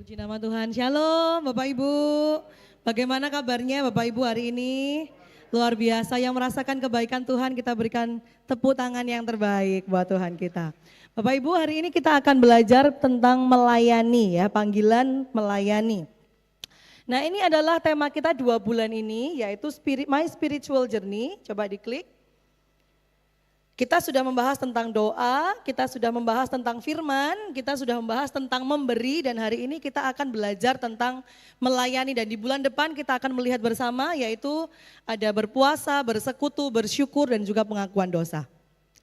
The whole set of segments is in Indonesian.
Puji nama Tuhan. Shalom Bapak Ibu. Bagaimana kabarnya Bapak Ibu hari ini? Luar biasa, yang merasakan kebaikan Tuhan kita berikan tepuk tangan yang terbaik buat Tuhan kita. Bapak Ibu, hari ini kita akan belajar tentang melayani ya, panggilan melayani. Nah, ini adalah tema kita 2 bulan ini, yaitu My Spiritual Journey. Coba diklik. Kita sudah membahas tentang doa, kita sudah membahas tentang firman, kita sudah membahas tentang memberi, dan hari ini kita akan belajar tentang melayani. Dan di bulan depan kita akan melihat bersama, yaitu ada berpuasa, bersekutu, bersyukur, dan juga pengakuan dosa.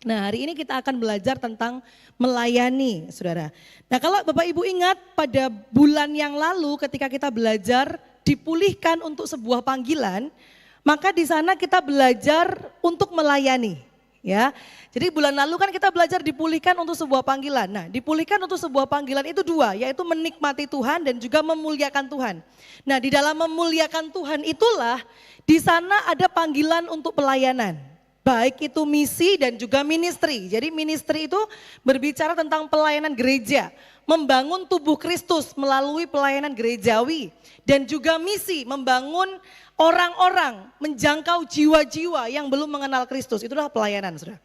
Nah, hari ini kita akan belajar tentang melayani, saudara. Nah, kalau Bapak Ibu ingat pada bulan yang lalu ketika kita belajar dipulihkan untuk sebuah panggilan, maka di sana kita belajar untuk melayani. Ya, jadi bulan lalu kan kita belajar dipulihkan untuk sebuah panggilan. Nah, dipulihkan untuk sebuah panggilan itu 2, yaitu menikmati Tuhan dan juga memuliakan Tuhan. Nah, di dalam memuliakan Tuhan itulah di sana ada panggilan untuk pelayanan. Baik itu misi dan juga ministry. Jadi ministry itu berbicara tentang pelayanan gereja, membangun tubuh Kristus melalui pelayanan gerejawi, dan juga misi membangun orang-orang, menjangkau jiwa-jiwa yang belum mengenal Kristus. Itulah pelayanan, saudara.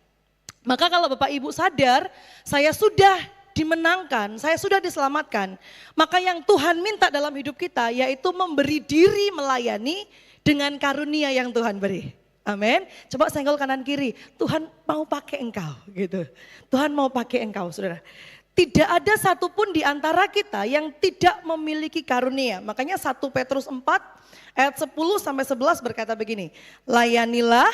Maka kalau Bapak Ibu sadar, saya sudah dimenangkan, saya sudah diselamatkan, maka yang Tuhan minta dalam hidup kita yaitu memberi diri melayani dengan karunia yang Tuhan beri. Amin. Coba senggol kanan kiri, Tuhan mau pakai engkau gitu. Tuhan mau pakai engkau, saudara. Tidak ada satupun di antara kita yang tidak memiliki karunia. Makanya 1 Petrus 4 ayat 10 sampai 11 berkata begini, layanilah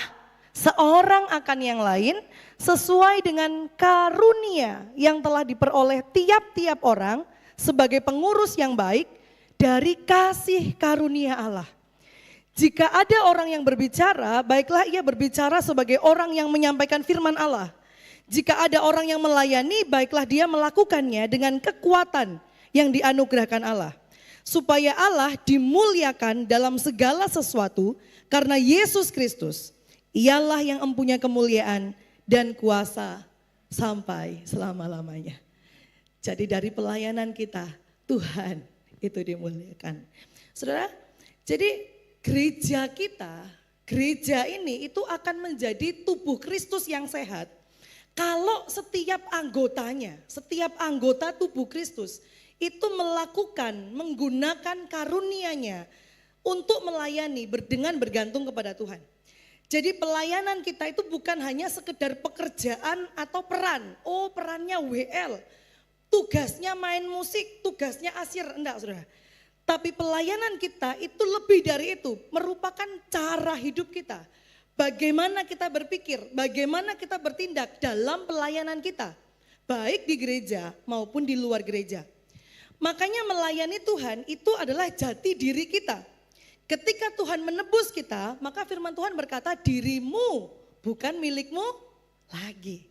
seorang akan yang lain sesuai dengan karunia yang telah diperoleh tiap-tiap orang sebagai pengurus yang baik dari kasih karunia Allah. Jika ada orang yang berbicara, baiklah ia berbicara sebagai orang yang menyampaikan firman Allah. Jika ada orang yang melayani, baiklah dia melakukannya dengan kekuatan yang dianugerahkan Allah. Supaya Allah dimuliakan dalam segala sesuatu karena Yesus Kristus. Ialah yang empunya kemuliaan dan kuasa sampai selama-lamanya. Jadi dari pelayanan kita, Tuhan itu dimuliakan. Saudara, jadi gereja kita, gereja ini itu akan menjadi tubuh Kristus yang sehat. Kalau setiap anggotanya, setiap anggota tubuh Kristus itu melakukan, menggunakan karunia-Nya untuk melayani dengan bergantung kepada Tuhan. Jadi pelayanan kita itu bukan hanya sekedar pekerjaan atau peran. Oh, perannya WL, tugasnya main musik, tugasnya asyir, enggak, saudara. Tapi pelayanan kita itu lebih dari itu, merupakan cara hidup kita. Bagaimana kita berpikir, bagaimana kita bertindak dalam pelayanan kita, baik di gereja maupun di luar gereja. Makanya melayani Tuhan itu adalah jati diri kita. Ketika Tuhan menebus kita, maka firman Tuhan berkata, dirimu bukan milikmu lagi.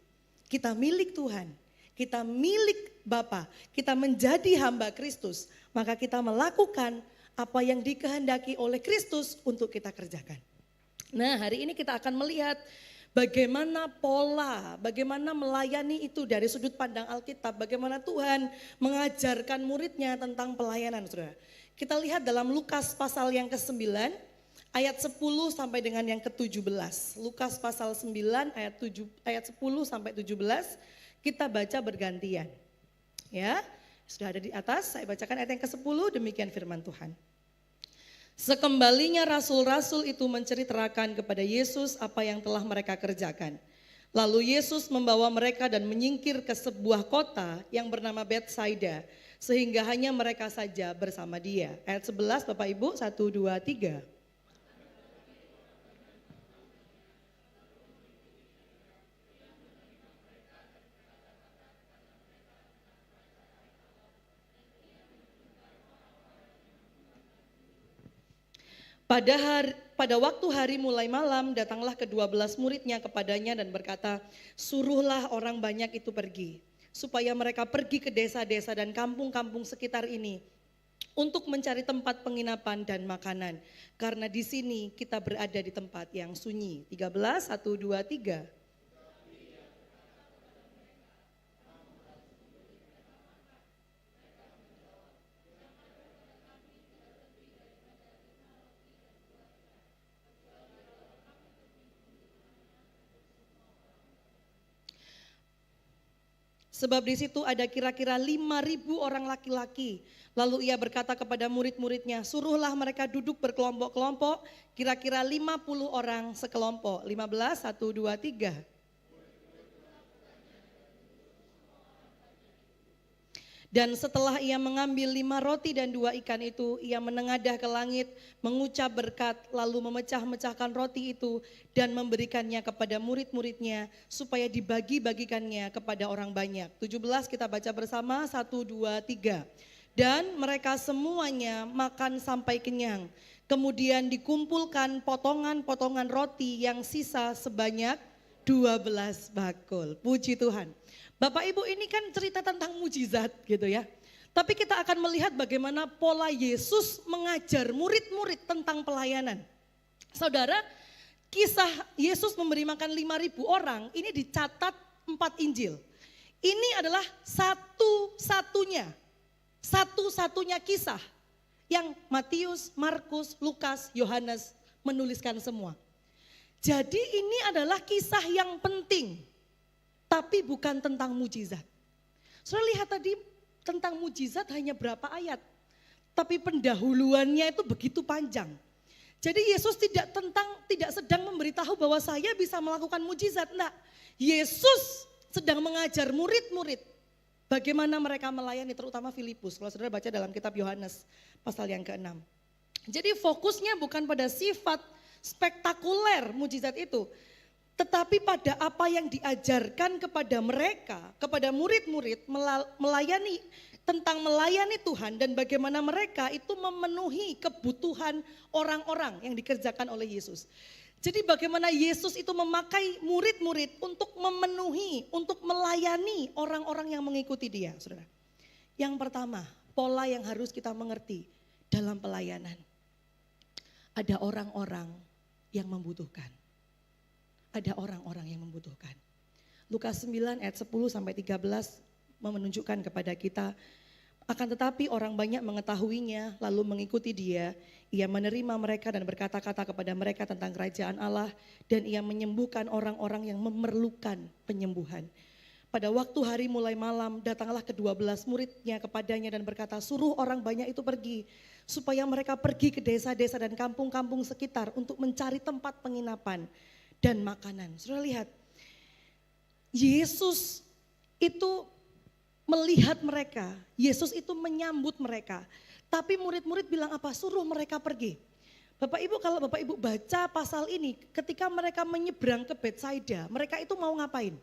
Kita milik Tuhan, kita milik Bapa, kita menjadi hamba Kristus. Maka kita melakukan apa yang dikehendaki oleh Kristus untuk kita kerjakan. Nah, hari ini kita akan melihat bagaimana pola, bagaimana melayani itu dari sudut pandang Alkitab, bagaimana Tuhan mengajarkan muridnya tentang pelayanan, saudara. Kita lihat dalam Lukas pasal yang ke-9, ayat 10 sampai dengan yang ke-17. Lukas pasal 9 ayat 10 sampai 17, kita baca bergantian. Ya, sudah ada di atas, saya bacakan ayat yang ke-10, demikian firman Tuhan. Sekembalinya rasul-rasul itu menceritakan kepada Yesus apa yang telah mereka kerjakan. Lalu Yesus membawa mereka dan menyingkir ke sebuah kota yang bernama Betsaida, sehingga hanya mereka saja bersama dia. Ayat 11 Bapak Ibu, 1, 2, 3. Pada waktu hari mulai malam, datanglah ke-12 muridnya kepadanya dan berkata, suruhlah orang banyak itu pergi, supaya mereka pergi ke desa-desa dan kampung-kampung sekitar ini, untuk mencari tempat penginapan dan makanan. Karena di sini kita berada di tempat yang sunyi. 13, 1, 2, 3. Sebab di situ ada kira-kira 5.000 orang laki-laki. Lalu ia berkata kepada murid-muridnya, suruhlah mereka duduk berkelompok-kelompok, kira-kira 50 orang sekelompok. 15, 1, 2, 3. Dan setelah ia mengambil 5 roti dan 2 ikan itu, ia menengadah ke langit, mengucap berkat, lalu memecah-mecahkan roti itu dan memberikannya kepada murid-muridnya supaya dibagi-bagikannya kepada orang banyak. 17 kita baca bersama, 1, 2, 3. Dan mereka semuanya makan sampai kenyang. Kemudian dikumpulkan potongan-potongan roti yang sisa sebanyak 12 bakul. Puji Tuhan. Bapak Ibu, ini kan cerita tentang mujizat gitu ya. Tapi kita akan melihat bagaimana pola Yesus mengajar murid-murid tentang pelayanan. Saudara, kisah Yesus memberi makan 5.000 orang ini dicatat 4 Injil. Ini adalah satu-satunya kisah yang Matius, Markus, Lukas, Yohanes menuliskan semua. Jadi ini adalah kisah yang penting. Tapi bukan tentang mujizat. Saudara lihat tadi tentang mujizat hanya berapa ayat. Tapi pendahuluannya itu begitu panjang. Jadi Yesus tidak sedang memberitahu bahwa saya bisa melakukan mujizat. Enggak, Yesus sedang mengajar murid-murid bagaimana mereka melayani, terutama Filipus. Kalau saudara baca dalam kitab Yohanes pasal yang ke-6. Jadi fokusnya bukan pada sifat spektakuler mujizat itu. Tetapi pada apa yang diajarkan kepada mereka, kepada murid-murid melayani Tuhan dan bagaimana mereka itu memenuhi kebutuhan orang-orang yang dikerjakan oleh Yesus. Jadi bagaimana Yesus itu memakai murid-murid untuk memenuhi, untuk melayani orang-orang yang mengikuti dia, saudara. Yang pertama, pola yang harus kita mengerti dalam pelayanan. Ada orang-orang yang membutuhkan. Ada orang-orang yang membutuhkan. Lukas 9 ayat 10 sampai 13 menunjukkan kepada kita, akan tetapi orang banyak mengetahuinya lalu mengikuti dia. Ia menerima mereka dan berkata-kata kepada mereka tentang kerajaan Allah dan ia menyembuhkan orang-orang yang memerlukan penyembuhan. Pada waktu hari mulai malam datanglah ke-12 muridnya kepadanya dan berkata, suruh orang banyak itu pergi supaya mereka pergi ke desa-desa dan kampung-kampung sekitar untuk mencari tempat penginapan dan makanan. Saudara lihat, Yesus itu melihat mereka, Yesus itu menyambut mereka. Tapi murid-murid bilang apa? Suruh mereka pergi. Bapak Ibu, kalau Bapak Ibu baca pasal ini, ketika mereka menyeberang ke Betsaida, mereka itu mau ngapain?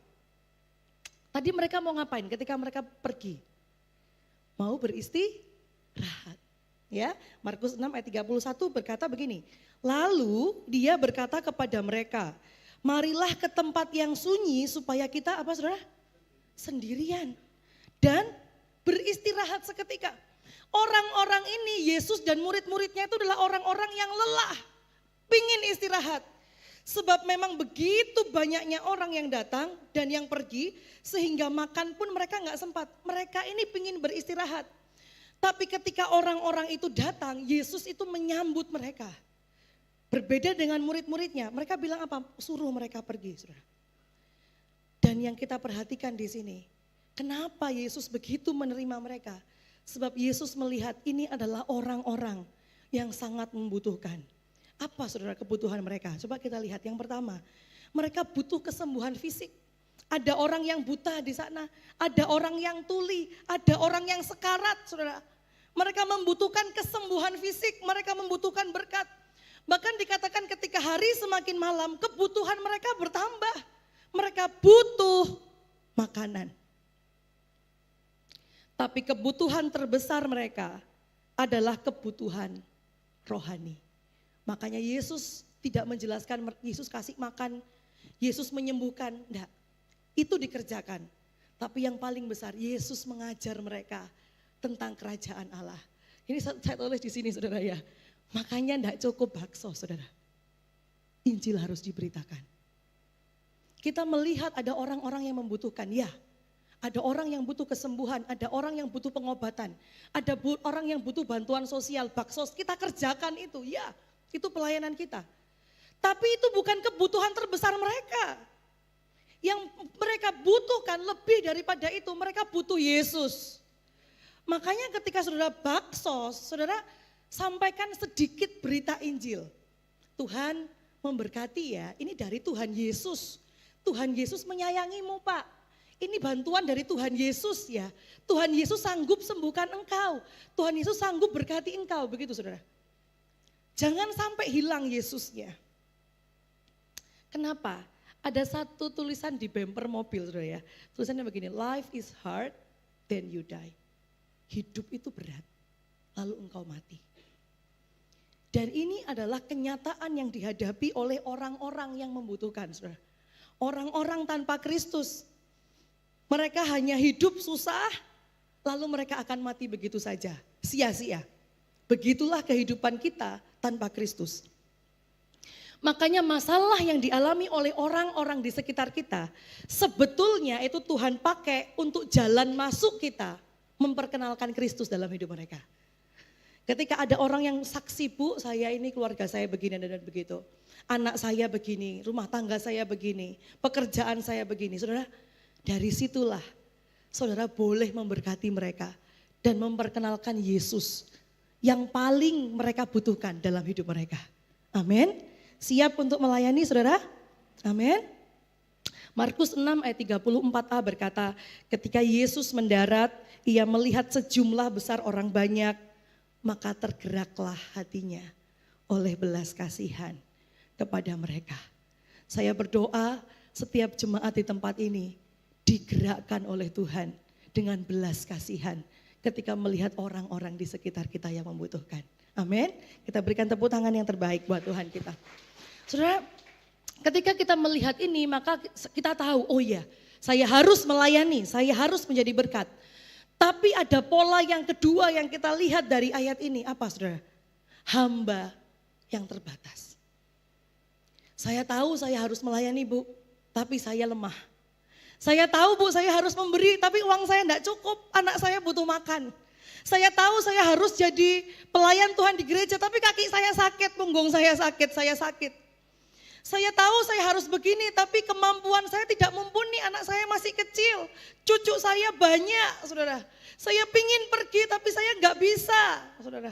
Tadi mereka mau ngapain ketika mereka pergi? Mau beristirahat. Ya, Markus 6 ayat 31 berkata begini, lalu dia berkata kepada mereka, marilah ke tempat yang sunyi supaya kita apa saudara? Sendirian dan beristirahat seketika. Orang-orang ini Yesus dan murid-muridnya itu adalah orang-orang yang lelah, pingin istirahat. Sebab memang begitu banyaknya orang yang datang dan yang pergi sehingga makan pun mereka gak sempat. Mereka ini pingin beristirahat. Tapi ketika orang-orang itu datang, Yesus itu menyambut mereka. Berbeda dengan murid-muridnya, mereka bilang apa? Suruh mereka pergi, saudara. Dan yang kita perhatikan di sini, kenapa Yesus begitu menerima mereka? Sebab Yesus melihat ini adalah orang-orang yang sangat membutuhkan. Apa saudara kebutuhan mereka? Coba kita lihat yang pertama, mereka butuh kesembuhan fisik. Ada orang yang buta di sana, ada orang yang tuli, ada orang yang sekarat, saudara. Mereka membutuhkan kesembuhan fisik, mereka membutuhkan berkat. Bahkan dikatakan ketika hari semakin malam, kebutuhan mereka bertambah. Mereka butuh makanan. Tapi kebutuhan terbesar mereka adalah kebutuhan rohani. Makanya Yesus tidak menjelaskan Yesus kasih makan, Yesus menyembuhkan, enggak. Itu dikerjakan. Tapi yang paling besar Yesus mengajar mereka tentang kerajaan Allah. Ini saya tulis di sini saudara ya. Makanya enggak cukup bakso saudara. Injil harus diberitakan. Kita melihat ada orang-orang yang membutuhkan, ya. Ada orang yang butuh kesembuhan, ada orang yang butuh pengobatan. Ada orang yang butuh bantuan sosial, bakso. Kita kerjakan itu, ya. Itu pelayanan kita. Tapi itu bukan kebutuhan terbesar mereka. Yang mereka butuhkan lebih daripada itu, mereka butuh Yesus. Makanya ketika saudara baksos, saudara sampaikan sedikit berita Injil. Tuhan memberkati ya, ini dari Tuhan Yesus. Tuhan Yesus menyayangimu Pak. Ini bantuan dari Tuhan Yesus ya. Tuhan Yesus sanggup sembuhkan engkau. Tuhan Yesus sanggup berkati engkau, begitu saudara. Jangan sampai hilang Yesusnya. Kenapa? Ada satu tulisan di bumper mobil saudara ya. Tulisannya begini, life is hard, then you die. Hidup itu berat, lalu engkau mati. Dan ini adalah kenyataan yang dihadapi oleh orang-orang yang membutuhkan saudara. Orang-orang tanpa Kristus. Mereka hanya hidup susah, lalu mereka akan mati begitu saja, sia-sia. Begitulah kehidupan kita tanpa Kristus. Makanya masalah yang dialami oleh orang-orang di sekitar kita, sebetulnya itu Tuhan pakai untuk jalan masuk kita, memperkenalkan Kristus dalam hidup mereka. Ketika ada orang yang saksi, Bu, saya ini keluarga saya begini dan begitu. Anak saya begini, rumah tangga saya begini, pekerjaan saya begini. Saudara, dari situlah saudara boleh memberkati mereka dan memperkenalkan Yesus yang paling mereka butuhkan dalam hidup mereka. Amin. Siap untuk melayani saudara? Amin. Markus 6 ayat 34a berkata, ketika Yesus mendarat, ia melihat sejumlah besar orang banyak, maka tergeraklah hatinya oleh belas kasihan kepada mereka. Saya berdoa setiap jemaat di tempat ini digerakkan oleh Tuhan dengan belas kasihan ketika melihat orang-orang di sekitar kita yang membutuhkan. Amin. Kita berikan tepuk tangan yang terbaik buat Tuhan kita. Saudara, ketika kita melihat ini maka kita tahu, oh ya, saya harus melayani, saya harus menjadi berkat. Tapi ada pola yang kedua yang kita lihat dari ayat ini, apa saudara? Hamba yang terbatas. Saya tahu saya harus melayani Bu, tapi saya lemah. Saya tahu Bu, saya harus memberi, tapi uang saya enggak cukup, anak saya butuh makan. Saya tahu saya harus jadi pelayan Tuhan di gereja, tapi kaki saya sakit, punggung saya sakit. Saya tahu saya harus begini, tapi kemampuan saya tidak mumpuni, anak saya masih kecil, cucu saya banyak, saudara. Saya pingin pergi, tapi saya nggak bisa, saudara.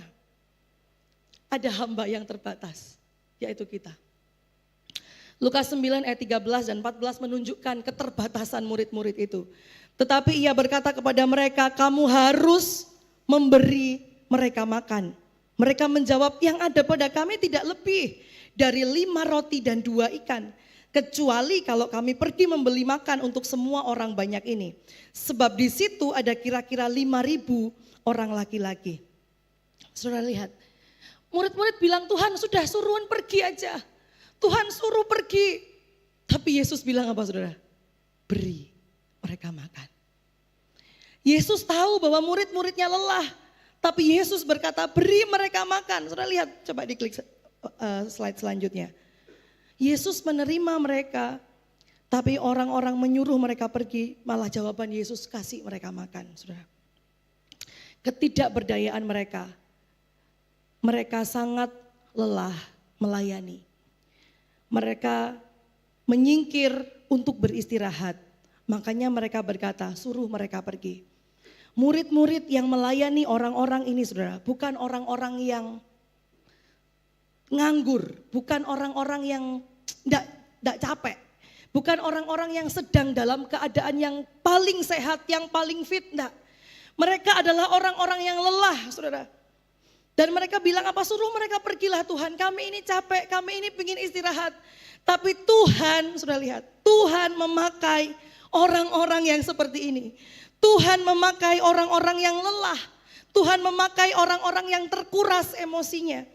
Ada hamba yang terbatas, yaitu kita. Lukas 9 ayat 13 dan 14 menunjukkan keterbatasan murid-murid itu. Tetapi ia berkata kepada mereka, kamu harus memberi mereka makan. Mereka menjawab, yang ada pada kami tidak lebih dari 5 roti dan 2 ikan. Kecuali kalau kami pergi membeli makan untuk semua orang banyak ini. Sebab di situ ada kira-kira 5.000 orang laki-laki. Saudara lihat, murid-murid bilang, Tuhan sudah suruhan pergi aja. Tuhan suruh pergi. Tapi Yesus bilang apa saudara? Beri mereka makan. Yesus tahu bahwa murid-muridnya lelah. Tapi Yesus berkata, beri mereka makan. Saudara lihat, coba diklik slide selanjutnya. Yesus menerima mereka, tapi orang-orang menyuruh mereka pergi, malah jawaban Yesus kasih mereka makan. Saudara, ketidakberdayaan mereka sangat lelah melayani. Mereka menyingkir untuk beristirahat, makanya mereka berkata, suruh mereka pergi. Murid-murid yang melayani orang-orang ini saudara, bukan orang-orang yang nganggur, bukan orang-orang yang enggak capek, bukan orang-orang yang sedang dalam keadaan yang paling sehat, yang paling fit, enggak. Mereka adalah orang-orang yang lelah, saudara. Dan mereka bilang apa? Suruh mereka pergilah Tuhan, kami ini capek, kami ini ingin istirahat. Tapi Tuhan, sudah lihat, Tuhan memakai orang-orang yang seperti ini. Tuhan memakai orang-orang yang lelah. Tuhan memakai orang-orang yang terkuras emosinya.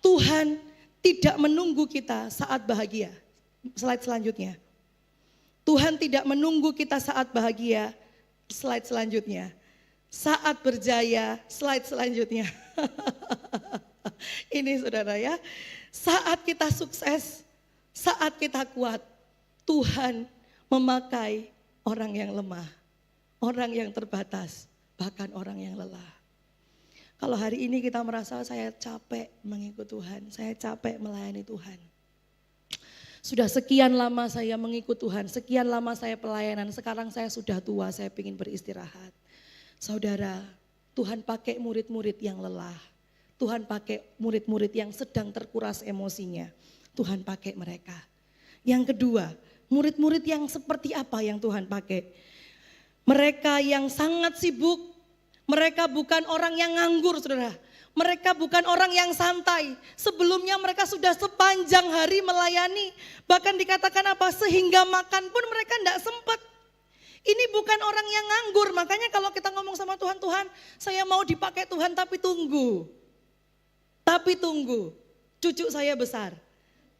Tuhan tidak menunggu kita saat bahagia. Slide selanjutnya. Tuhan tidak menunggu kita saat bahagia. Slide selanjutnya. Saat berjaya, slide selanjutnya. Ini saudara ya. Saat kita sukses, saat kita kuat, Tuhan memakai orang yang lemah, orang yang terbatas, bahkan orang yang lelah. Kalau hari ini kita merasa saya capek mengikut Tuhan, saya capek melayani Tuhan. Sudah sekian lama saya mengikut Tuhan, sekian lama saya pelayanan, sekarang saya sudah tua, saya ingin beristirahat. Saudara, Tuhan pakai murid-murid yang lelah. Tuhan pakai murid-murid yang sedang terkuras emosinya. Tuhan pakai mereka. Yang kedua, murid-murid yang seperti apa yang Tuhan pakai? Mereka yang sangat sibuk, mereka bukan orang yang nganggur, saudara. Mereka bukan orang yang santai. Sebelumnya mereka sudah sepanjang hari melayani. Bahkan dikatakan apa? Sehingga makan pun mereka tidak sempat. Ini bukan orang yang nganggur. Makanya kalau kita ngomong sama Tuhan, Tuhan saya mau dipakai Tuhan tapi tunggu. Tapi tunggu. Cucu saya besar.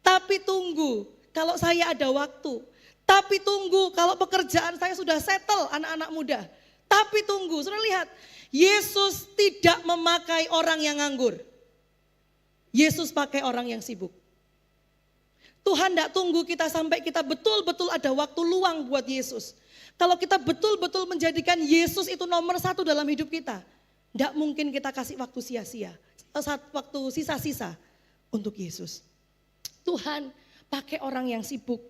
Tapi tunggu kalau saya ada waktu. Tapi tunggu kalau pekerjaan saya sudah settle anak-anak muda. Tapi tunggu, sudah lihat. Yesus tidak memakai orang yang nganggur. Yesus pakai orang yang sibuk. Tuhan tidak tunggu kita sampai kita betul-betul ada waktu luang buat Yesus. Kalau kita betul-betul menjadikan Yesus itu nomor satu dalam hidup kita, tidak mungkin kita kasih waktu sia-sia, waktu sisa-sisa untuk Yesus. Tuhan pakai orang yang sibuk.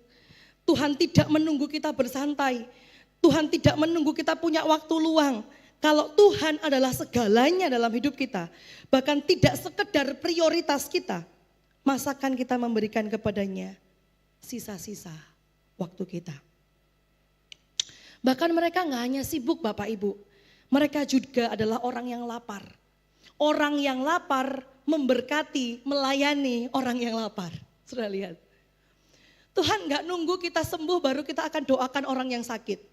Tuhan tidak menunggu kita bersantai. Tuhan tidak menunggu kita punya waktu luang. Kalau Tuhan adalah segalanya dalam hidup kita, bahkan tidak sekedar prioritas kita, masakan kita memberikan kepadanya sisa-sisa waktu kita. Bahkan mereka nggak hanya sibuk Bapak Ibu, mereka juga adalah orang yang lapar. Orang yang lapar memberkati, melayani orang yang lapar. Sudah lihat? Tuhan nggak nunggu kita sembuh baru kita akan doakan orang yang sakit.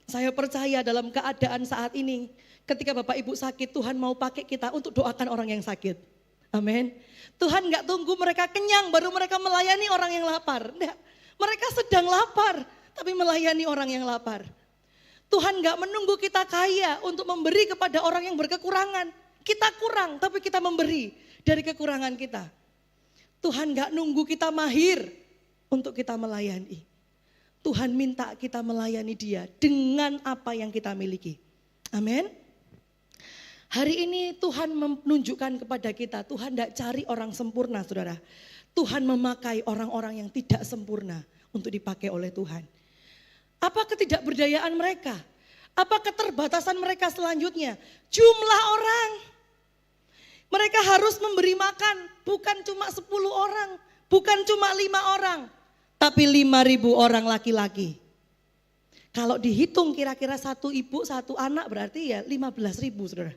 Saya percaya dalam keadaan saat ini, ketika Bapak Ibu sakit, Tuhan mau pakai kita untuk doakan orang yang sakit. Amin. Tuhan gak tunggu mereka kenyang, baru mereka melayani orang yang lapar. Nggak. Mereka sedang lapar, tapi melayani orang yang lapar. Tuhan gak menunggu kita kaya untuk memberi kepada orang yang berkekurangan. Kita kurang, tapi kita memberi dari kekurangan kita. Tuhan gak nunggu kita mahir untuk kita melayani. Tuhan minta kita melayani Dia dengan apa yang kita miliki. Amin. Hari ini Tuhan menunjukkan kepada kita, Tuhan tidak cari orang sempurna saudara. Tuhan memakai orang-orang yang tidak sempurna untuk dipakai oleh Tuhan. Apa ketidakberdayaan mereka? Apa keterbatasan mereka selanjutnya? Jumlah orang. Mereka harus memberi makan, bukan cuma 10 orang, bukan cuma 5 orang. Tapi 5.000 orang laki-laki. Kalau dihitung kira-kira 1 ibu 1 anak berarti ya 15.000 saudara.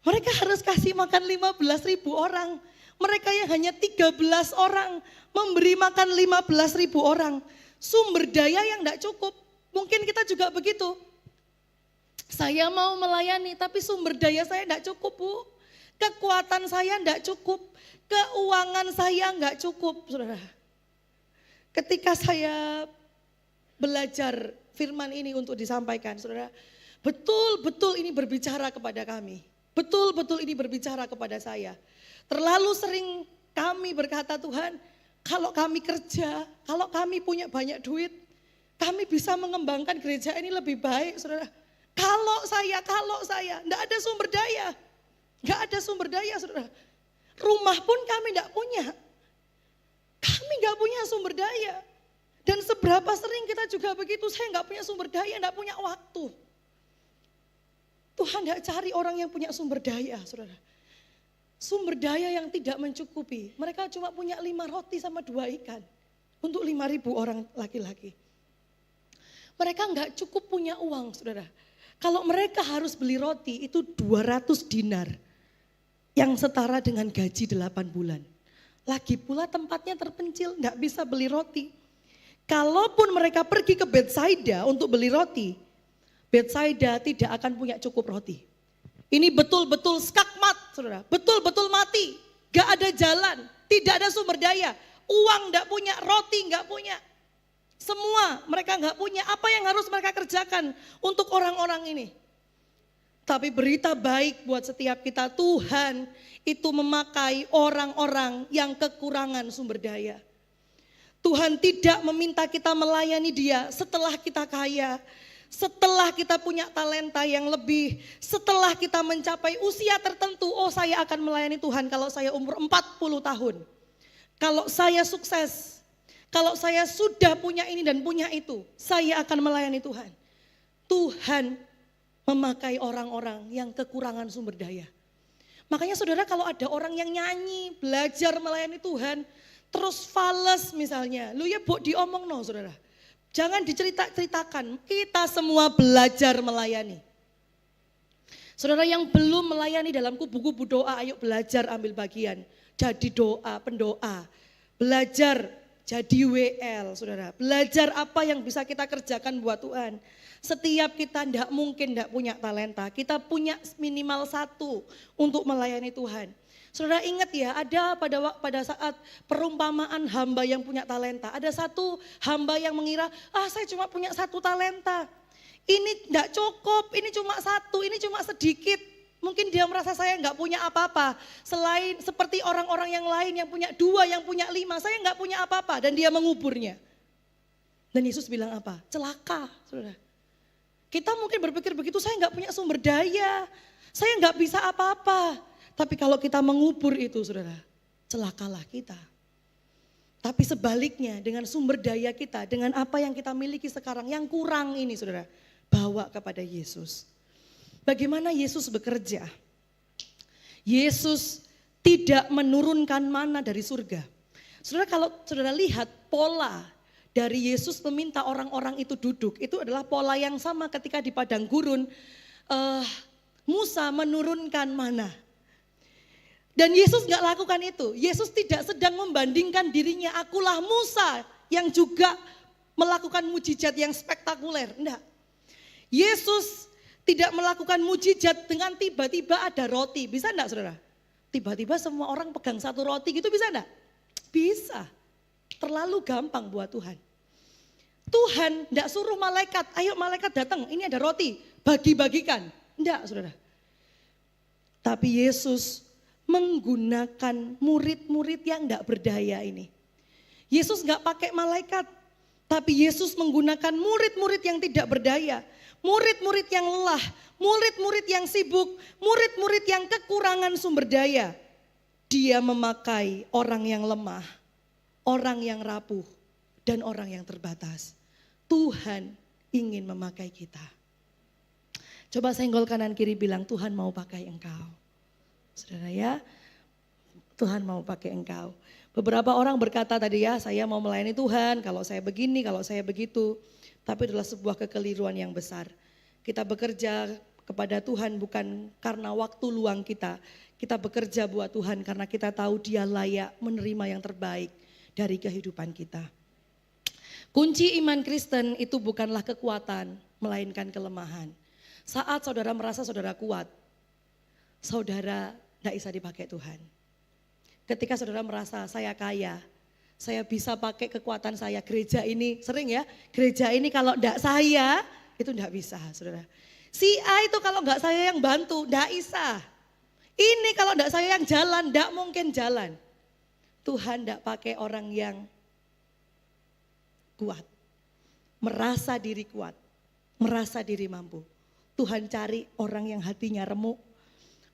Mereka harus kasih makan 15.000 orang. Mereka yang hanya 13 orang memberi makan 15.000 orang. Sumber daya yang tidak cukup. Mungkin kita juga begitu. Saya mau melayani tapi sumber daya saya tidak cukup Bu. Kekuatan saya tidak cukup. Keuangan saya enggak cukup saudara. Ketika saya belajar firman ini untuk disampaikan, saudara, betul-betul ini berbicara kepada kami. Betul-betul ini berbicara kepada saya. Terlalu sering kami berkata, Tuhan, kalau kami kerja, kalau kami punya banyak duit, kami bisa mengembangkan gereja ini lebih baik, saudara. Kalau saya, enggak ada sumber daya. Enggak ada sumber daya, saudara. Rumah pun kami enggak punya. Kami gak punya sumber daya. Dan seberapa sering kita juga begitu, saya gak punya sumber daya, gak punya waktu. Tuhan gak cari orang yang punya sumber daya, saudara. Sumber daya yang tidak mencukupi. Mereka cuma punya 5 roti sama 2 ikan. Untuk 5.000 orang laki-laki. Mereka gak cukup punya uang, saudara. Kalau mereka harus beli roti, itu 200 dinar. Yang setara dengan gaji 8 bulan. Lagi pula tempatnya terpencil, nggak bisa beli roti. Kalaupun mereka pergi ke Betsaida untuk beli roti, Betsaida tidak akan punya cukup roti. Ini betul-betul skakmat, saudara. Betul-betul mati, nggak ada jalan, tidak ada sumber daya. Uang nggak punya, roti nggak punya. Semua mereka nggak punya. Apa yang harus mereka kerjakan untuk orang-orang ini? Tapi berita baik buat setiap kita, Tuhan itu memakai orang-orang yang kekurangan sumber daya. Tuhan tidak meminta kita melayani Dia setelah kita kaya, setelah kita punya talenta yang lebih, setelah kita mencapai usia tertentu, oh saya akan melayani Tuhan kalau saya umur 40 tahun. Kalau saya sukses, Kalau saya sudah punya ini dan punya itu, saya akan melayani Tuhan. Tuhan memakai orang-orang yang kekurangan sumber daya. Makanya saudara, kalau ada orang yang nyanyi, belajar melayani Tuhan, terus fales misalnya, lu ya bu diomong no saudara. Jangan diceritakan, kita semua belajar melayani. Saudara yang belum melayani dalam kubu-kubu doa, ayo belajar ambil bagian. Jadi doa, pendoa. Belajar jadi WL, saudara. Belajar apa yang bisa kita kerjakan buat Tuhan. Setiap kita tidak mungkin tidak punya talenta. Kita punya minimal satu untuk melayani Tuhan. Saudara ingat ya, ada pada saat perumpamaan hamba yang punya talenta. Ada satu hamba yang mengira, saya cuma punya satu talenta. Ini tidak cukup, ini cuma satu, ini cuma sedikit. Mungkin dia merasa saya nggak punya apa-apa. Selain seperti orang-orang yang lain yang punya 2, yang punya 5, saya nggak punya apa-apa. Dan dia menguburnya. Dan Yesus bilang apa? Celaka, saudara. Kita mungkin berpikir begitu, saya nggak punya sumber daya. Saya nggak bisa apa-apa. Tapi kalau kita mengubur itu, saudara, celakalah kita. Tapi sebaliknya dengan sumber daya kita, dengan apa yang kita miliki sekarang, yang kurang ini saudara, bawa kepada Yesus. Bagaimana Yesus bekerja? Yesus tidak menurunkan mana dari surga. Saudara, kalau saudara lihat pola dari Yesus meminta orang-orang itu duduk, itu adalah pola yang sama ketika di padang gurun Musa menurunkan mana. Dan Yesus gak lakukan itu. Yesus tidak sedang membandingkan dirinya, akulah Musa yang juga melakukan mujizat yang spektakuler. Enggak. Yesus tidak melakukan mujizat dengan tiba-tiba ada roti. Bisa enggak saudara? Tiba-tiba semua orang pegang satu roti gitu, bisa enggak? Bisa. Terlalu gampang buat Tuhan. Tuhan enggak suruh malaikat, ayo malaikat datang, ini ada roti, bagi-bagikan. Enggak saudara. Tapi Yesus menggunakan murid-murid yang enggak berdaya ini. Yesus enggak pakai malaikat, tapi Yesus menggunakan murid-murid yang tidak berdaya. Murid-murid yang lelah, murid-murid yang sibuk, murid-murid yang kekurangan sumber daya. Dia memakai orang yang lemah, orang yang rapuh, dan orang yang terbatas. Tuhan ingin memakai kita. Coba senggol kanan kiri bilang, Tuhan mau pakai engkau. Saudara ya, Tuhan mau pakai engkau. Beberapa orang berkata tadi ya, saya mau melayani Tuhan, kalau saya begini, kalau saya begitu. Tapi adalah sebuah kekeliruan yang besar. Kita bekerja kepada Tuhan bukan karena waktu luang kita. Kita bekerja buat Tuhan karena kita tahu Dia layak menerima yang terbaik dari kehidupan kita. Kunci iman Kristen itu bukanlah kekuatan, melainkan kelemahan. Saat saudara merasa saudara kuat, saudara tidak bisa dipakai Tuhan. Ketika saudara merasa saya kaya, saya bisa pakai kekuatan saya, gereja ini sering ya, gereja ini kalau enggak saya itu enggak bisa saudara. Si A itu kalau enggak saya yang bantu, enggak bisa. Ini kalau enggak saya yang jalan, enggak mungkin jalan. Tuhan enggak pakai orang yang kuat, merasa diri kuat, merasa diri mampu. Tuhan cari orang yang hatinya remuk,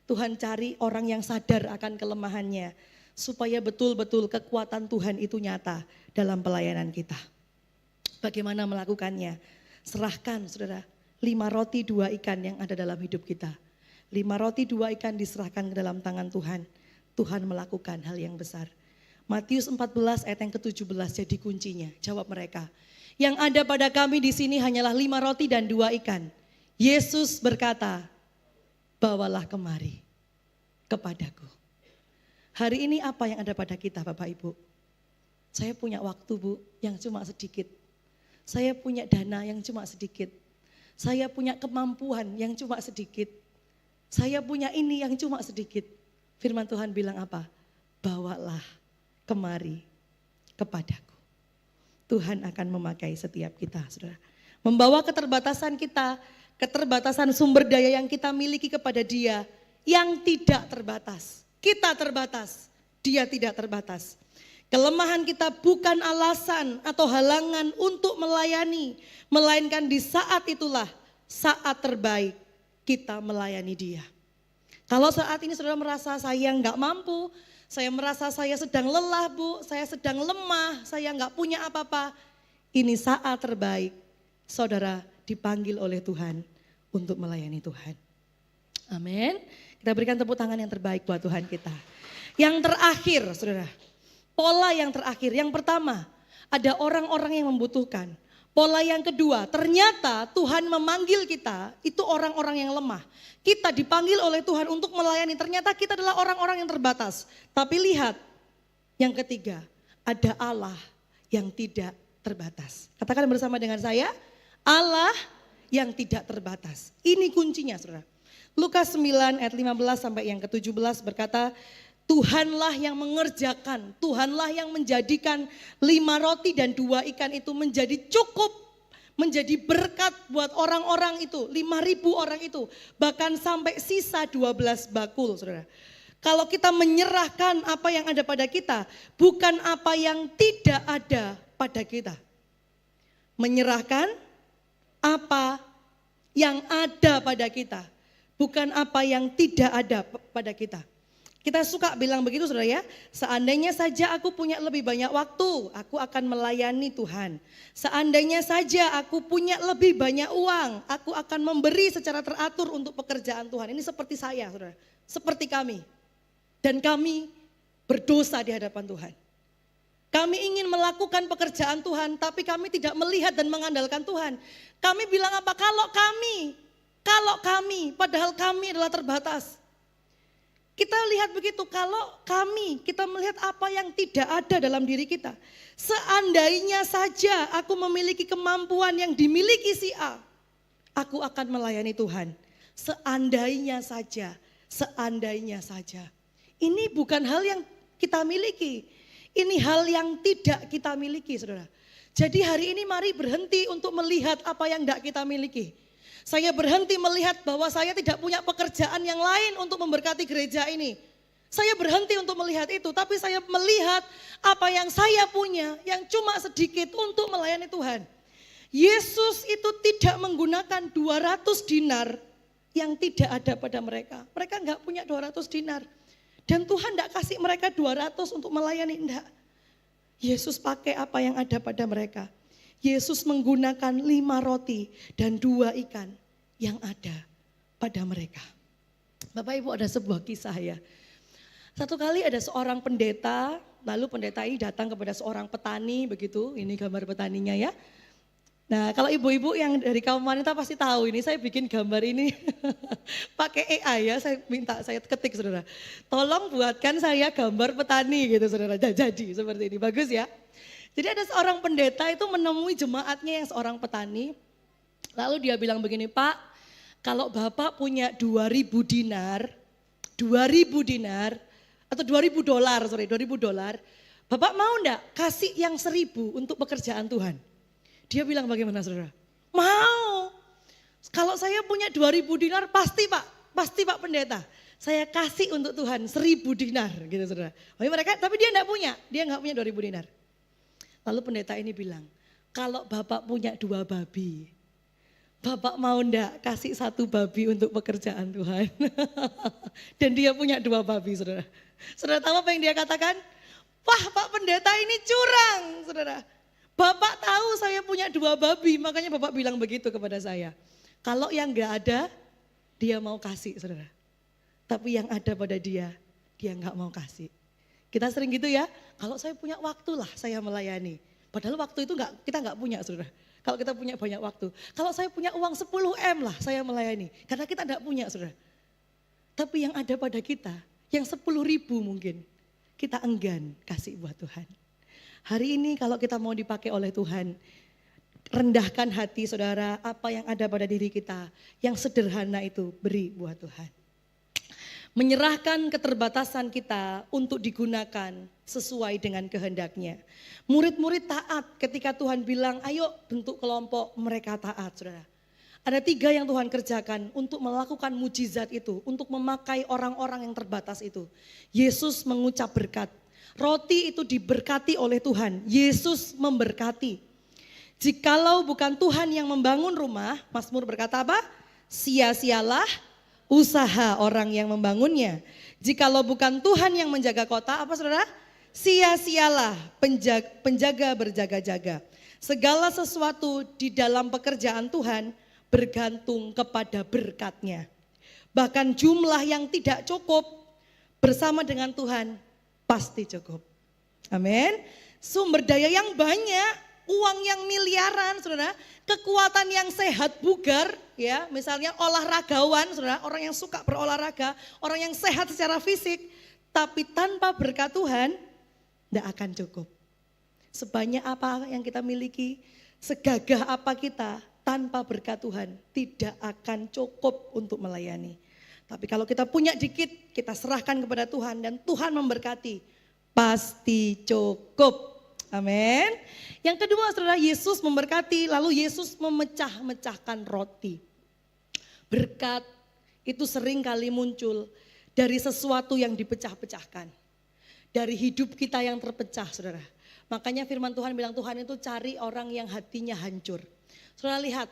Tuhan cari orang yang sadar akan kelemahannya. Supaya betul-betul kekuatan Tuhan itu nyata dalam pelayanan kita. Bagaimana melakukannya? Serahkan saudara, 5 roti 2 ikan yang ada dalam hidup kita. 5 roti 2 ikan diserahkan ke dalam tangan Tuhan. Tuhan melakukan hal yang besar. Matius 14 ayat yang ke-17 jadi kuncinya. Jawab mereka, yang ada pada kami di sini hanyalah 5 roti dan 2 ikan. Yesus berkata, bawalah kemari kepadaku. Hari ini apa yang ada pada kita Bapak Ibu? Saya punya waktu Bu yang cuma sedikit. Saya punya dana yang cuma sedikit. Saya punya kemampuan yang cuma sedikit. Saya punya ini yang cuma sedikit. Firman Tuhan bilang apa? Bawalah kemari kepadaku. Tuhan akan memakai setiap kita saudara. Membawa keterbatasan kita, keterbatasan sumber daya yang kita miliki kepada Dia yang tidak terbatas. Kita terbatas, Dia tidak terbatas. Kelemahan kita bukan alasan atau halangan untuk melayani, melainkan di saat itulah saat terbaik kita melayani Dia. Kalau saat ini saudara merasa saya nggak mampu, saya merasa saya sedang lelah Bu, saya sedang lemah, saya nggak punya apa-apa. Ini saat terbaik saudara dipanggil oleh Tuhan untuk melayani Tuhan. Amin. Kita berikan tepuk tangan yang terbaik buat Tuhan kita. Yang terakhir saudara, pola yang terakhir. Yang pertama, ada orang-orang yang membutuhkan. Pola yang kedua, ternyata Tuhan memanggil kita, itu orang-orang yang lemah. Kita dipanggil oleh Tuhan untuk melayani, ternyata kita adalah orang-orang yang terbatas. Tapi lihat, yang ketiga, ada Allah yang tidak terbatas. Katakan bersama dengan saya, Allah yang tidak terbatas. Ini kuncinya saudara. Lukas 9 ayat 15 sampai yang ke-17 berkata, Tuhanlah yang mengerjakan, Tuhanlah yang menjadikan 5 roti dan 2 ikan itu menjadi cukup, menjadi berkat buat orang-orang itu, 5.000 orang itu. Bahkan sampai sisa 12 bakul saudara. Kalau kita menyerahkan apa yang ada pada kita, bukan apa yang tidak ada pada kita. Menyerahkan apa yang ada pada kita, bukan apa yang tidak ada pada kita. Kita suka bilang begitu saudara ya, seandainya saja aku punya lebih banyak waktu, aku akan melayani Tuhan. Seandainya saja aku punya lebih banyak uang, aku akan memberi secara teratur untuk pekerjaan Tuhan. Ini seperti saya saudara, seperti kami. Dan kami berdosa di hadapan Tuhan. Kami ingin melakukan pekerjaan Tuhan, tapi kami tidak melihat dan mengandalkan Tuhan. Kami bilang apa? Kalau kami, padahal kami adalah terbatas. Kita lihat begitu, kalau kita melihat apa yang tidak ada dalam diri kita. Seandainya saja aku memiliki kemampuan yang dimiliki si A, aku akan melayani Tuhan. Seandainya saja. Ini bukan hal yang kita miliki, ini hal yang tidak kita miliki saudara. Jadi hari ini mari berhenti untuk melihat apa yang tidak kita miliki. Saya berhenti melihat bahwa saya tidak punya pekerjaan yang lain untuk memberkati gereja ini. Saya berhenti untuk melihat itu, tapi saya melihat apa yang saya punya yang cuma sedikit untuk melayani Tuhan. Yesus itu tidak menggunakan 200 dinar yang tidak ada pada mereka. Mereka enggak punya 200 dinar. Dan Tuhan enggak kasih mereka 200 untuk melayani, enggak. Yesus pakai apa yang ada pada mereka. Yesus menggunakan 5 roti dan 2 ikan yang ada pada mereka. Bapak Ibu, ada sebuah kisah ya. Satu kali ada seorang pendeta, lalu pendeta ini datang kepada seorang petani begitu. Ini gambar petaninya ya. Nah, kalau ibu-ibu yang dari kaum wanita pasti tahu ini, saya bikin gambar ini pakai AI ya, saya ketik saudara. Tolong buatkan saya gambar petani gitu saudara, jadi seperti ini, bagus ya. Jadi ada seorang pendeta itu menemui jemaatnya yang seorang petani. Lalu dia bilang begini, Pak, kalau Bapak punya 2.000 dinar atau 2.000 dolar, Bapak mau enggak kasih yang 1.000 untuk pekerjaan Tuhan? Dia bilang bagaimana saudara? Mau. Kalau saya punya 2.000 dinar pasti Pak pendeta. Saya kasih untuk Tuhan 1.000 dinar gitu saudara. Tapi dia enggak punya 2.000 dinar. Lalu pendeta ini bilang, kalau Bapak punya 2 babi, Bapak mau enggak kasih 1 babi untuk pekerjaan Tuhan? Dan dia punya 2 babi saudara. Saudara tahu apa yang dia katakan? Wah Pak pendeta ini curang saudara. Bapak tahu saya punya 2 babi, makanya Bapak bilang begitu kepada saya. Kalau yang enggak ada, dia mau kasih saudara. Tapi yang ada pada dia enggak mau kasih. Kita sering gitu ya, kalau saya punya waktu lah saya melayani. Padahal waktu itu kita enggak punya saudara. Kalau kita punya banyak waktu. Kalau saya punya uang 10 M lah saya melayani. Karena kita enggak punya saudara. Tapi yang ada pada kita, yang 10.000 mungkin, kita enggan kasih buat Tuhan. Hari ini kalau kita mau dipakai oleh Tuhan, rendahkan hati saudara, apa yang ada pada diri kita, yang sederhana itu beri buat Tuhan. Menyerahkan keterbatasan kita untuk digunakan sesuai dengan kehendaknya. Murid-murid taat ketika Tuhan bilang ayo bentuk kelompok, mereka taat saudara. Ada 3 yang Tuhan kerjakan untuk melakukan mujizat itu, untuk memakai orang-orang yang terbatas itu. Yesus mengucap berkat, roti itu diberkati oleh Tuhan, Yesus memberkati. Jikalau bukan Tuhan yang membangun rumah, Mazmur berkata apa? Sia-sialah usaha orang yang membangunnya. Jikalau bukan Tuhan yang menjaga kota, apa saudara? Sia-sialah penjaga berjaga-jaga. Segala sesuatu di dalam pekerjaan Tuhan bergantung kepada berkat-Nya. Bahkan jumlah yang tidak cukup bersama dengan Tuhan pasti cukup. Amin. Sumber daya yang banyak, uang yang miliaran, saudara, kekuatan yang sehat bugar, ya, misalnya olahragawan, saudara, orang yang suka berolahraga, orang yang sehat secara fisik, tapi tanpa berkat Tuhan, tidak akan cukup. Sebanyak apa yang kita miliki, segagah apa kita, tanpa berkat Tuhan, tidak akan cukup untuk melayani. Tapi kalau kita punya dikit, kita serahkan kepada Tuhan dan Tuhan memberkati, pasti cukup. Amin. Yang kedua, saudara, Yesus memberkati, lalu Yesus memecah-mecahkan roti. Berkat itu sering kali muncul dari sesuatu yang dipecah-pecahkan. Dari hidup kita yang terpecah, saudara. Makanya firman Tuhan bilang Tuhan itu cari orang yang hatinya hancur. Saudara lihat,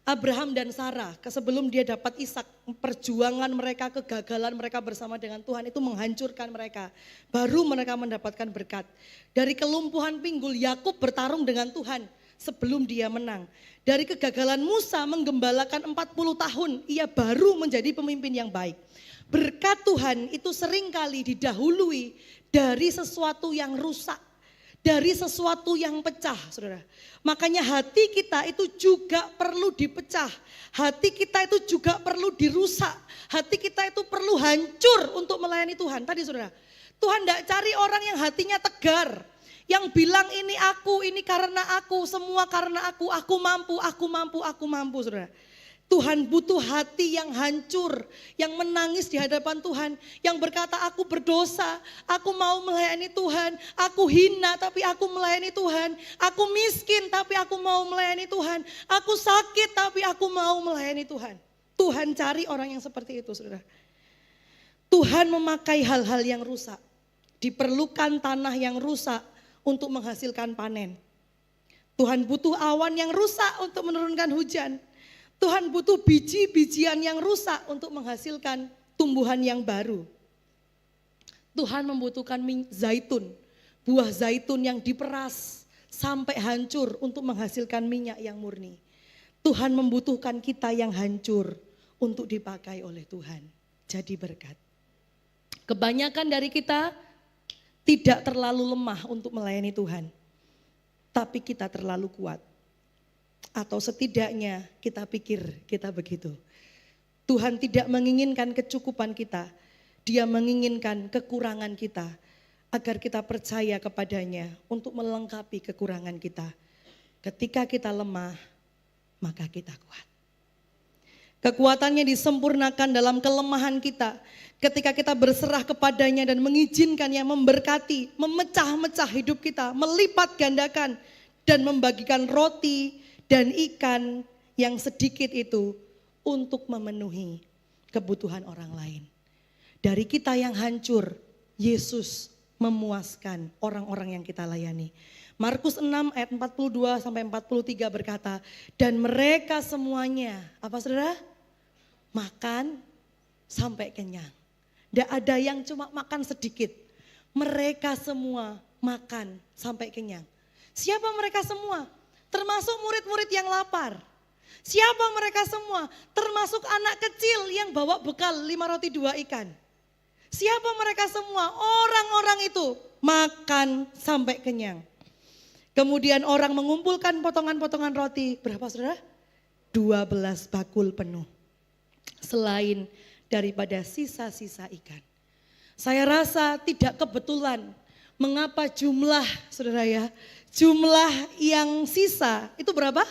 Abraham dan Sarah, sebelum dia dapat Ishak, perjuangan mereka, kegagalan mereka bersama dengan Tuhan itu menghancurkan mereka. Baru mereka mendapatkan berkat. Dari kelumpuhan pinggul, Yakub bertarung dengan Tuhan sebelum dia menang. Dari kegagalan Musa menggembalakan 40 tahun, ia baru menjadi pemimpin yang baik. Berkat Tuhan itu seringkali didahului dari sesuatu yang rusak, dari sesuatu yang pecah, saudara. Makanya hati kita itu juga perlu dipecah, hati kita itu juga perlu dirusak, hati kita itu perlu hancur untuk melayani Tuhan. Tadi saudara, Tuhan tidak cari orang yang hatinya tegar, yang bilang ini aku, ini karena aku, semua karena aku mampu, aku mampu, aku mampu, saudara. Tuhan butuh hati yang hancur, yang menangis di hadapan Tuhan, yang berkata aku berdosa, aku mau melayani Tuhan, aku hina tapi aku melayani Tuhan, aku miskin tapi aku mau melayani Tuhan, aku sakit tapi aku mau melayani Tuhan. Tuhan cari orang yang seperti itu, saudara. Tuhan memakai hal-hal yang rusak, diperlukan tanah yang rusak untuk menghasilkan panen. Tuhan butuh awan yang rusak untuk menurunkan hujan. Tuhan butuh biji-bijian yang rusak untuk menghasilkan tumbuhan yang baru. Tuhan membutuhkan zaitun, buah zaitun yang diperas sampai hancur untuk menghasilkan minyak yang murni. Tuhan membutuhkan kita yang hancur untuk dipakai oleh Tuhan. Jadi berkat. Kebanyakan dari kita tidak terlalu lemah untuk melayani Tuhan. Tapi kita terlalu kuat. Atau setidaknya kita pikir kita begitu. Tuhan tidak menginginkan kecukupan kita. Dia menginginkan kekurangan kita. Agar kita percaya kepadanya untuk melengkapi kekurangan kita. Ketika kita lemah, maka kita kuat. Kekuatannya disempurnakan dalam kelemahan kita. Ketika kita berserah kepadanya dan mengizinkannya memberkati, memecah-mecah hidup kita, melipat gandakan dan membagikan roti dan ikan yang sedikit itu untuk memenuhi kebutuhan orang lain. Dari kita yang hancur, Yesus memuaskan orang-orang yang kita layani. Markus 6 ayat 42 sampai 43 berkata, dan mereka semuanya, apa saudara? Makan sampai kenyang. Tidak ada yang cuma makan sedikit. Mereka semua makan sampai kenyang. Siapa mereka semua? Termasuk murid-murid yang lapar. Siapa mereka semua? Termasuk anak kecil yang bawa bekal 5 roti 2 ikan. Siapa mereka semua? Orang-orang itu makan sampai kenyang. Kemudian orang mengumpulkan potongan-potongan roti. Berapa saudara? 12 bakul penuh. Selain daripada sisa-sisa ikan. Saya rasa tidak kebetulan mengapa jumlah, saudara ya, jumlah yang sisa itu berapa?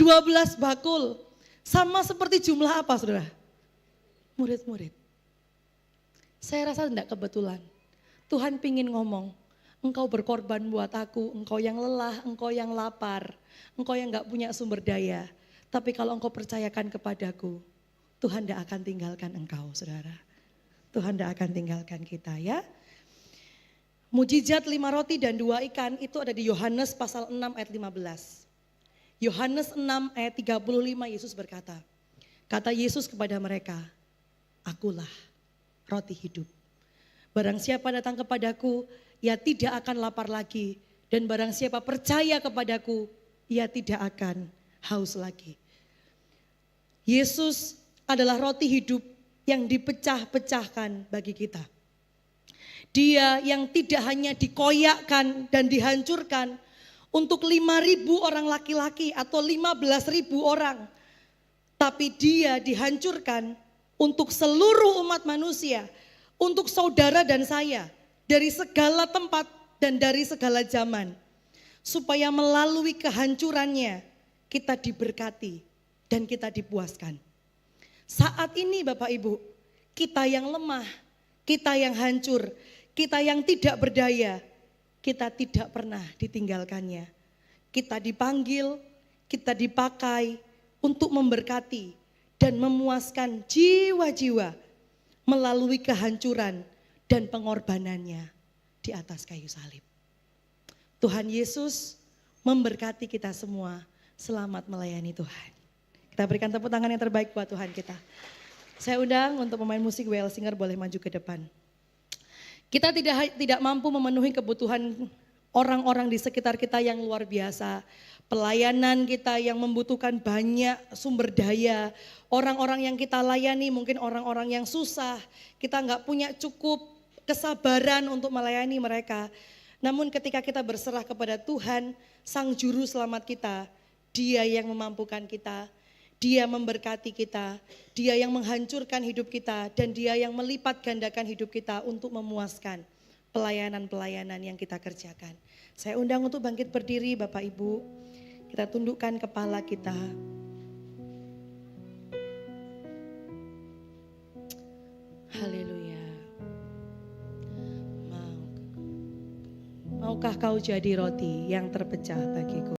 12 bakul. Sama seperti jumlah apa saudara? Murid-murid. Saya rasa tidak kebetulan. Tuhan pingin ngomong, engkau berkorban buat aku, engkau yang lelah, engkau yang lapar, engkau yang gak punya sumber daya. Tapi kalau engkau percayakan kepadaku, Tuhan tidak akan tinggalkan engkau saudara. Tuhan tidak akan tinggalkan kita ya. Mujizat 5 roti dan 2 ikan itu ada di Yohanes pasal 6 ayat 15. Yohanes 6 ayat 35 Yesus berkata, Kata Yesus kepada mereka, akulah roti hidup. Barang siapa datang kepadaku, ia tidak akan lapar lagi. Dan barang siapa percaya kepadaku, ia tidak akan haus lagi. Yesus adalah roti hidup yang dipecah-pecahkan bagi kita. Dia yang tidak hanya dikoyakkan dan dihancurkan untuk 5.000 orang laki-laki atau 15.000 orang. Tapi dia dihancurkan untuk seluruh umat manusia, untuk saudara dan saya, dari segala tempat dan dari segala zaman. Supaya melalui kehancurannya kita diberkati dan kita dipuaskan. Saat ini Bapak Ibu, kita yang lemah, kita yang hancur, kita yang tidak berdaya, kita tidak pernah ditinggalkannya. Kita dipanggil, kita dipakai untuk memberkati dan memuaskan jiwa-jiwa melalui kehancuran dan pengorbanannya di atas kayu salib. Tuhan Yesus memberkati kita semua. Selamat melayani Tuhan. Kita berikan tepuk tangan yang terbaik buat Tuhan kita. Saya undang untuk pemain musik WL Singer boleh maju ke depan. Kita tidak mampu memenuhi kebutuhan orang-orang di sekitar kita yang luar biasa. Pelayanan kita yang membutuhkan banyak sumber daya. Orang-orang yang kita layani mungkin orang-orang yang susah. Kita nggak punya cukup kesabaran untuk melayani mereka. Namun ketika kita berserah kepada Tuhan, Sang Juru Selamat kita, Dia yang memampukan kita. Dia memberkati kita, Dia yang menghancurkan hidup kita, dan Dia yang melipat gandakan hidup kita untuk memuaskan pelayanan-pelayanan yang kita kerjakan. Saya undang untuk bangkit berdiri Bapak Ibu, kita tundukkan kepala kita. Haleluya. Maukah kau jadi roti yang terpecah bagiku?